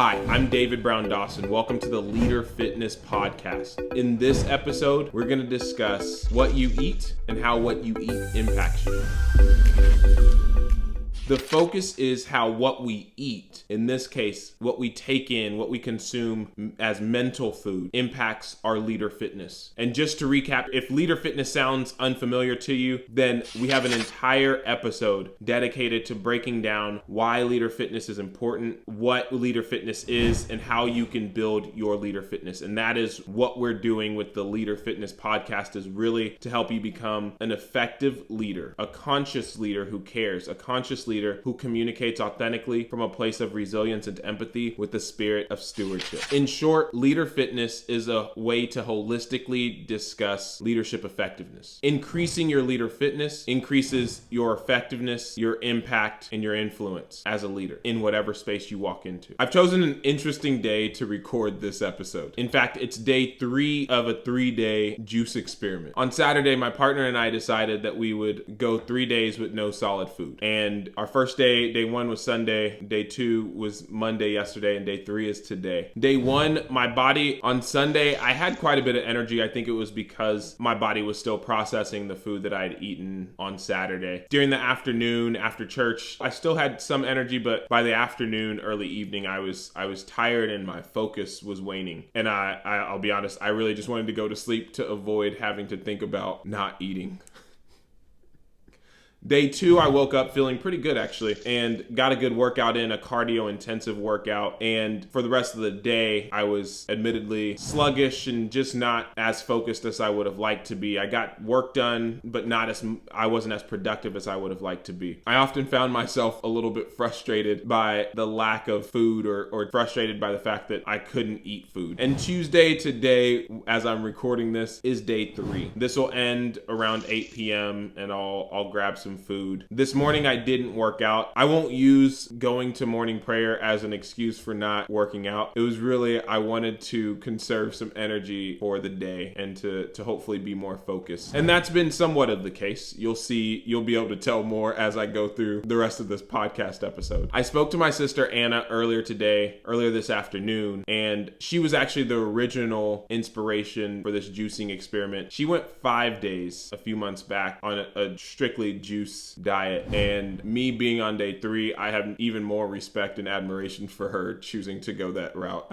Hi, I'm David Brown-Dawson. Welcome to the Leaderfitness podcast. In this episode, we're going to discuss what you eat and how what you eat impacts you. The focus is how what we eat, in this case, what we take in, what we consume as mental food, impacts our leader fitness. And just to recap, if leader fitness sounds unfamiliar to you, then we have an entire episode dedicated to breaking down why leader fitness is important, what leader fitness is, and how you can build your leader fitness. And that is what we're doing with the Leader Fitness podcast, is really to help you become an effective leader, a conscious leader who cares, a conscious leader who communicates authentically from a place of resilience and empathy with the spirit of stewardship. In short, leader fitness is a way to holistically discuss leadership effectiveness. Increasing your leader fitness increases your effectiveness, your impact, and your influence as a leader in whatever space you walk into. I've chosen an interesting day to record this episode. In fact, it's day 3 of a 3-day juice experiment. On Saturday, my partner and I decided that we would go 3 days with no solid food. And our first day 1 was Sunday, day 2 was Monday yesterday, and day 3 is today. Day 1, my body on Sunday, I had quite a bit of energy. I think it was because my body was still processing the food that I had eaten on Saturday. During the afternoon, after church, I still had some energy, but by the afternoon, early evening, I was tired and my focus was waning. And I'll be honest, I really just wanted to go to sleep to avoid having to think about not eating. Day 2, I woke up feeling pretty good actually, and got a good workout in, a cardio intensive workout. And for the rest of the day, I was admittedly sluggish and just not as focused as I would have liked to be. I got work done, but I wasn't as productive as I would have liked to be. I often found myself a little bit frustrated by the lack of food or frustrated by the fact that I couldn't eat food. And Tuesday, today, as I'm recording this, is day 3. This will end around 8 p.m. and I'll grab some food. This morning I didn't work out. I won't use going to morning prayer as an excuse for not working out. It was really, I wanted to conserve some energy for the day and to hopefully be more focused. And that's been somewhat of the case. You'll be able to tell more as I go through the rest of this podcast episode. I spoke to my sister Anna earlier this afternoon, and she was actually the original inspiration for this juicing experiment. She went 5 days a few months back on a strictly juice diet, and me being on day 3, I have even more respect and admiration for her choosing to go that route.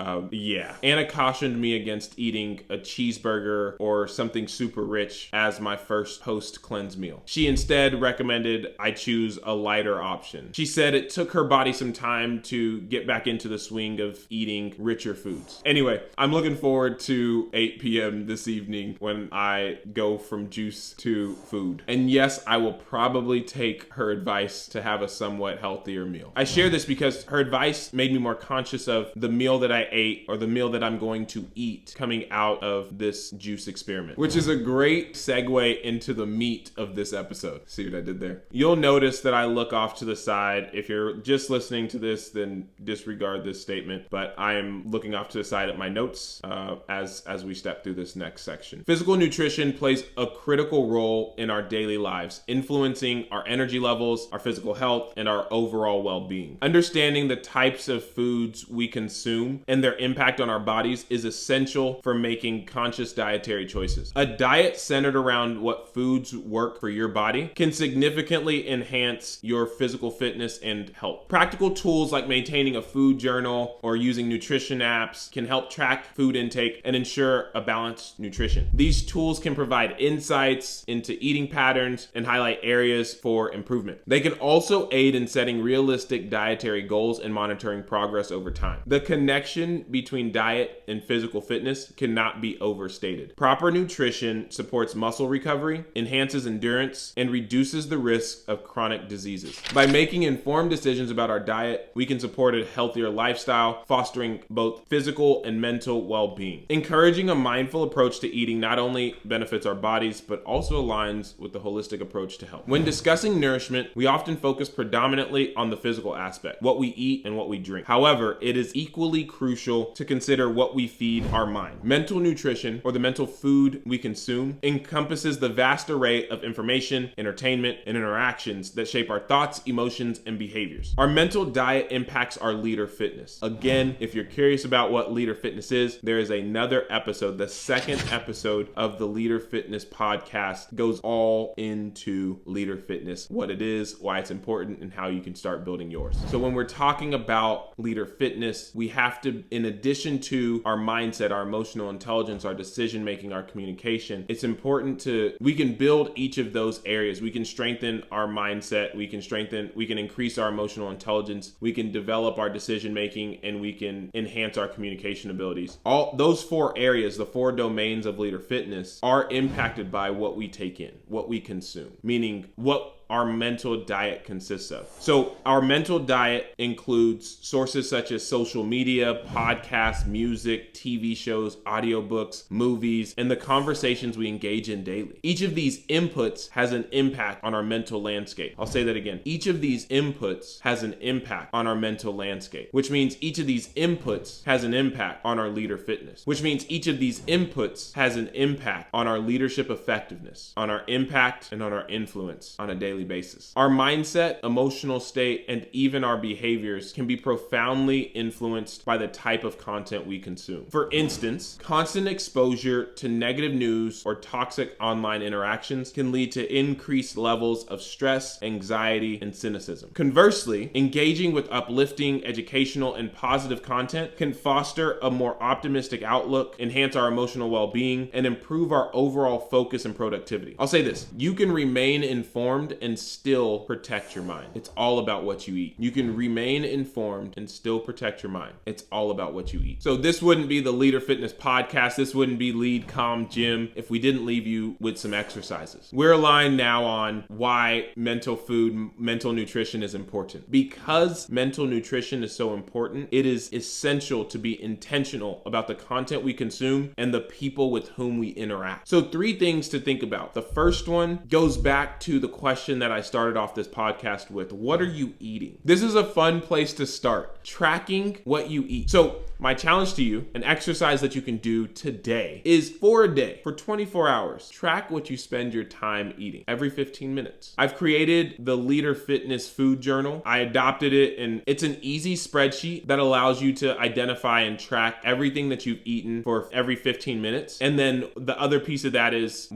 Anna cautioned me against eating a cheeseburger or something super rich as my first post-cleanse meal. She instead recommended I choose a lighter option. She said it took her body some time to get back into the swing of eating richer foods. Anyway, I'm looking forward to 8 p.m. this evening when I go from juice to food. And yes, I will probably take her advice to have a somewhat healthier meal. I share this because her advice made me more conscious of the meal that I ate or the meal that I'm going to eat coming out of this juice experiment, which is a great segue into the meat of this episode. See what I did there? You'll notice that I look off to the side. If you're just listening to this, then disregard this statement, but I am looking off to the side at my notes as we step through this next section. Physical nutrition plays a critical role in our daily lives, influencing our energy levels, our physical health, and our overall well-being. Understanding the types of foods we consume and their impact on our bodies is essential for making conscious dietary choices. A diet centered around what foods work for your body can significantly enhance your physical fitness and health. Practical tools like maintaining a food journal or using nutrition apps can help track food intake and ensure a balanced nutrition. These tools can provide insights into eating patterns and highlight areas for improvement. They can also aid in setting realistic dietary goals and monitoring progress over time. The connection between diet and physical fitness cannot be overstated. Proper nutrition supports muscle recovery, enhances endurance, and reduces the risk of chronic diseases. By making informed decisions about our diet, we can support a healthier lifestyle, fostering both physical and mental well-being. Encouraging a mindful approach to eating not only benefits our bodies, but also aligns with the holistic approach to health. When When discussing nourishment, we often focus predominantly on the physical aspect, what we eat and what we drink. However, it is equally crucial to consider what we feed our mind. Mental nutrition, or the mental food we consume, encompasses the vast array of information, entertainment, and interactions that shape our thoughts, emotions, and behaviors. Our mental diet impacts our leader fitness. Again, if you're curious about what leader fitness is, there is another episode, the second episode of the Leader Fitness podcast goes all into leader fitness, what it is, why it's important, and how you can start building yours. So when we're talking about leader fitness, we have to, in addition to our mindset, our emotional intelligence, our decision making, our communication, it's important we can build each of those areas. We can strengthen our mindset, we can increase our emotional intelligence, we can develop our decision making, and we can enhance our communication abilities. All those 4 areas, the 4 domains of leader fitness, are impacted by what we take in, what we consume, meaning what our mental diet consists of. So our mental diet includes sources such as social media, podcasts, music, TV shows, audiobooks, movies, and the conversations we engage in daily. Each of these inputs has an impact on our mental landscape. I'll say that again. Each of these inputs has an impact on our mental landscape, which means each of these inputs has an impact on our leader fitness, which means each of these inputs has an impact on our leadership effectiveness, on our impact, and on our influence on a daily basis. Our mindset, emotional state, and even our behaviors can be profoundly influenced by the type of content we consume. For instance, constant exposure to negative news or toxic online interactions can lead to increased levels of stress, anxiety, and cynicism. Conversely, engaging with uplifting, educational, and positive content can foster a more optimistic outlook, enhance our emotional well-being, and improve our overall focus and productivity. I'll say this: you can remain informed and still protect your mind. It's all about what you eat. You can remain informed and still protect your mind. It's all about what you eat. So this wouldn't be the Leader Fitness podcast. This wouldn't be Lead Calm Gym if we didn't leave you with some exercises. We're aligned now on why mental food, mental nutrition is important. Because mental nutrition is so important, it is essential to be intentional about the content we consume and the people with whom we interact. So 3 things to think about. The first one goes back to the question that I started off this podcast with. What are you eating? This is a fun place to start. Tracking what you eat. So my challenge to you, an exercise that you can do today, is for a day, for 24 hours, track what you spend your time eating every 15 minutes. I've created the Leader Fitness food journal. I adopted it, and it's an easy spreadsheet that allows you to identify and track everything that you've eaten for every 15 minutes. And then the other piece of that is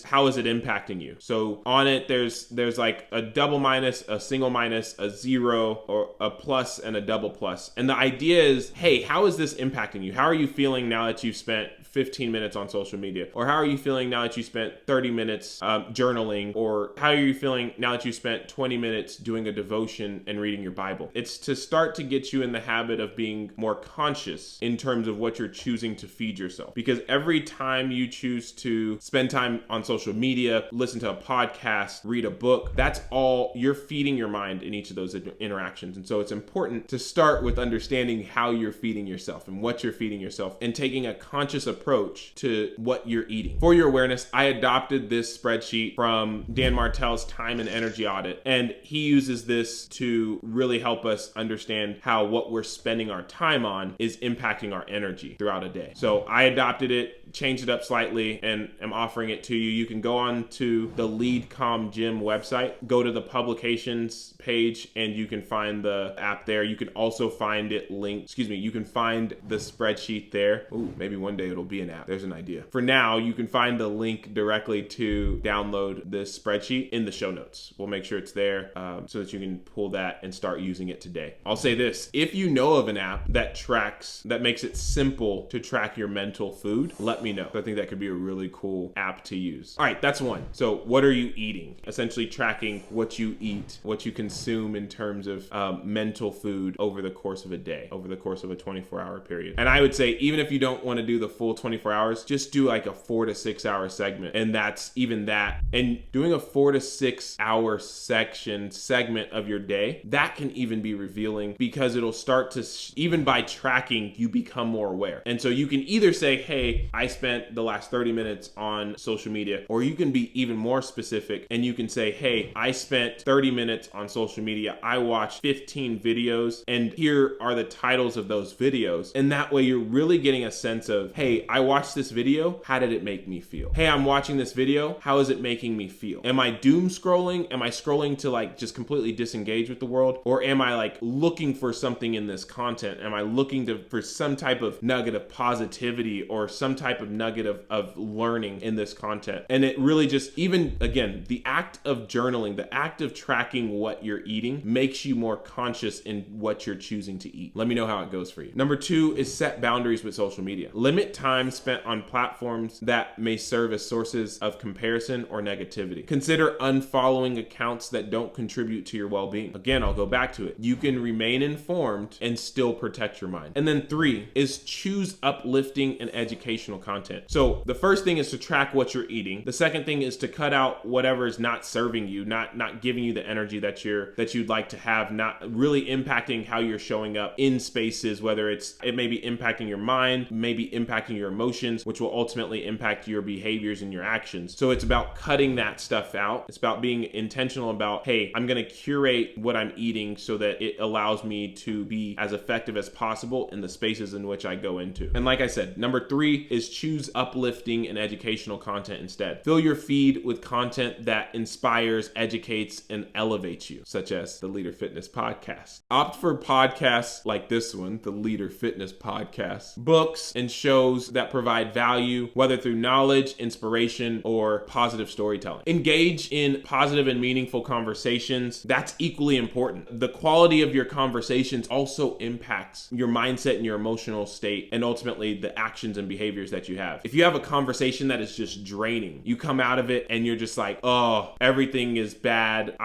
how is it impacting you? So on it, there's like a double minus, a single minus, a 0, or a plus and a double plus. And the idea is, hey, how is this impacting you? How are you feeling now that you've spent 15 minutes on social media? Or how are you feeling now that you spent 30 minutes journaling? Or how are you feeling now that you spent 20 minutes doing a devotion and reading your Bible? It's to start to get you in the habit of being more conscious in terms of what you're choosing to feed yourself. Because every time you choose to spend time on social media, listen to a podcast, read a book, that's all you're feeding your mind in each of those interactions. And so it's important to start with understanding how you're feeding yourself and what you're feeding yourself, and taking a conscious approach to what you're eating. For your awareness, I adopted this spreadsheet from Dan Martell's time and energy audit, and he uses this to really help us understand how what we're spending our time on is impacting our energy throughout a day. So I adopted it, changed it up slightly, and am offering it to you. You can go on to the Lead Calm Gym website, go to the publications page, and you can find the app there. You can also find it linked, you can find the spreadsheet there. Ooh, maybe one day it'll be an app. There's an idea. For now, you can find the link directly to download this spreadsheet in the show notes. We'll make sure it's there so that you can pull that and start using it today. I'll say this: if you know of an app that makes it simple to track your mental food, let me know. I think that could be a really cool app to use. All right, that's one. So what are you eating? Essentially tracking what you eat, what you consume in terms of mental food over the course of a day, over the course of a 24 24-hour period. And I would say, even if you don't want to do the full 24 hours, just do like a 4 to 6 hour segment. And that's even that. And doing a 4 to 6 hour segment of your day, that can even be revealing, because it'll start to, even by tracking, you become more aware. And so you can either say, hey, I spent the last 30 minutes on social media, or you can be even more specific and you can say, hey, I spent 30 minutes on social media. I watched 15 videos and here are the titles of those videos. And that way you're really getting a sense of, hey, I watched this video. How did it make me feel? Hey, I'm watching this video. How is it making me feel? Am I doom scrolling? Am I scrolling to like just completely disengage with the world? Or am I like looking for something in this content? Am I looking for some type of nugget of positivity or some type of nugget of learning in this content? And it really just, even again, the act of journaling, the act of tracking what you're eating makes you more conscious in what you're choosing to eat. Let me know how it goes for you. Number 2 is set boundaries with social media. Limit time spent on platforms that may serve as sources of comparison or negativity. Consider unfollowing accounts that don't contribute to your well-being. Again, I'll go back to it. You can remain informed and still protect your mind. And then 3 is choose uplifting and educational content. So the first thing is to track what you're eating. The second thing is to cut out whatever is not serving you, not giving you the energy that you'd like to have, not really impacting how you're showing up in spaces, whether it may be impacting your mind, maybe impacting your emotions, which will ultimately impact your behaviors and your actions. So it's about cutting that stuff out. It's about being intentional about, hey, I'm going to curate what I'm eating so that it allows me to be as effective as possible in the spaces in which I go into. And like I said, number 3 is choose uplifting and educational content instead. Fill your feed with content that inspires, educates, and elevates you, such as the Leader Fitness podcast. Opt for podcasts like this one, the Leader Fitness podcast, books and shows that provide value, whether through knowledge, inspiration, or positive storytelling. Engage in positive and meaningful conversations. That's equally important. The quality of your conversations also impacts your mindset and your emotional state, and ultimately the actions and behaviors that you have. If you have a conversation that is just draining, you come out of it and you're just like, oh, everything is bad.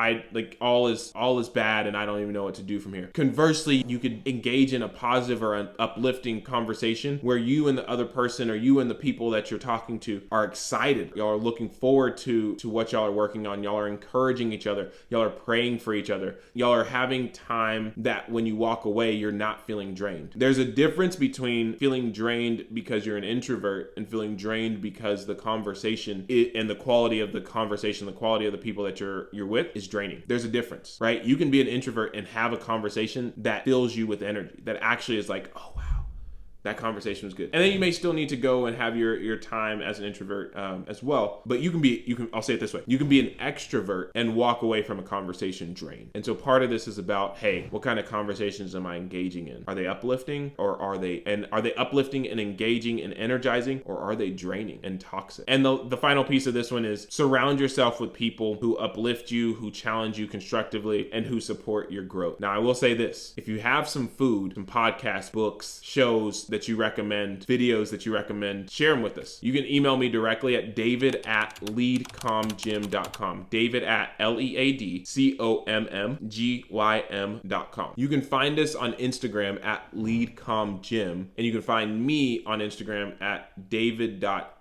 All is bad and I don't even know what to do from here. Conversely, you could engage in a positive or an uplifting conversation where you and the other person, or you and the people that you're talking to, are excited. Y'all are looking forward to what y'all are working on. Y'all are encouraging each other. Y'all are praying for each other. Y'all are having time that when you walk away, you're not feeling drained. There's a difference between feeling drained because you're an introvert and feeling drained because the conversation and the quality of the conversation, the quality of the people that you're with is draining. There's a difference, right? You can be an introvert and have a conversation that fills you with energy, that actually is like, oh wow, that conversation was good. And then you may still need to go and have your time as an introvert as well. But I'll say it this way. You can be an extrovert and walk away from a conversation drained. And so part of this is about, hey, what kind of conversations am I engaging in? Are they uplifting, or are they uplifting and engaging and energizing, or are they draining and toxic? And the final piece of this one is surround yourself with people who uplift you, who challenge you constructively, and who support your growth. Now, I will say this. If you have some food, some podcasts, books, shows that you recommend, videos that you recommend, share them with us. You can email me directly at david@leadcommgym.com. david@leadcommgym.com. You can find us on Instagram at leadcommgym, and you can find me on Instagram at david.a.bd,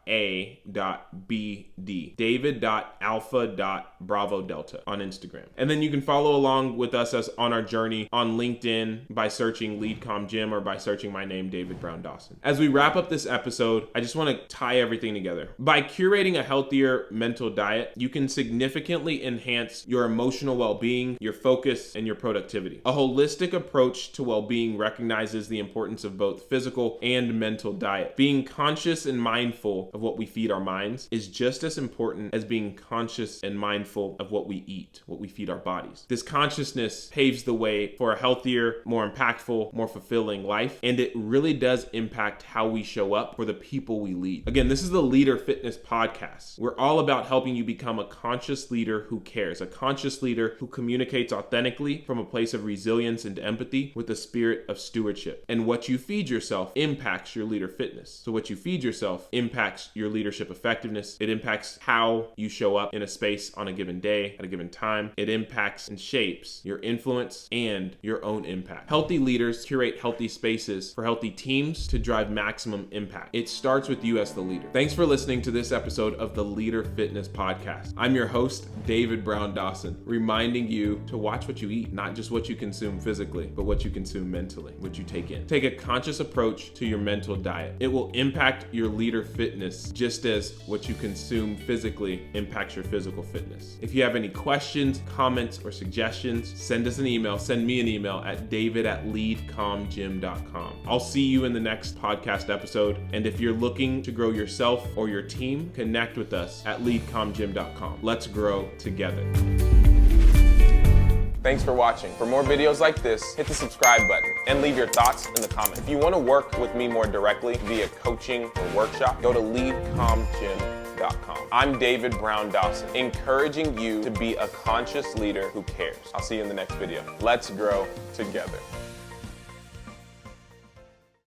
david.alpha.bravo delta on Instagram. And then you can follow along with us on our journey on LinkedIn by searching Lead Comm Gym or by searching my name, David Brown-Dawson. As we wrap up this episode, I just want to tie everything together. By curating a healthier mental diet, you can significantly enhance your emotional well-being, your focus, and your productivity. A holistic approach to well-being recognizes the importance of both physical and mental diet. Being conscious and mindful of what we feed our minds is just as important as being conscious and mindful of what we eat, what we feed our bodies. This consciousness paves the way for a healthier, more impactful, more fulfilling life, and it really does impact how we show up for the people we lead. Again, this is the Leader Fitness podcast. We're all about helping you become a conscious leader who cares, a conscious leader who communicates authentically from a place of resilience and empathy with a spirit of stewardship. And what you feed yourself impacts your leader fitness. So what you feed yourself impacts impacts your leadership effectiveness. It impacts how you show up in a space on a given day, at a given time. It impacts and shapes your influence and your own impact. Healthy leaders curate healthy spaces for healthy teams to drive maximum impact. It starts with you as the leader. Thanks for listening to this episode of the Leaderfitness podcast. I'm your host, David Brown-Dawson, reminding you to watch what you eat, not just what you consume physically, but what you consume mentally, what you take in. Take a conscious approach to your mental diet. It will impact your leader fitness just as what you consume physically impacts your physical fitness. If you have any questions, comments, or suggestions, send us an email. Send me an email at david@leadcomgym.com. I'll see you in the next podcast episode. And if you're looking to grow yourself or your team, connect with us at leadcomgym.com. Let's grow together. Thanks for watching. For more videos like this, hit the subscribe button and leave your thoughts in the comments. If you want to work with me more directly via coaching or workshop, go to leadcomgym.com. I'm David Brown-Dawson, encouraging you to be a conscious leader who cares. I'll see you in the next video. Let's grow together.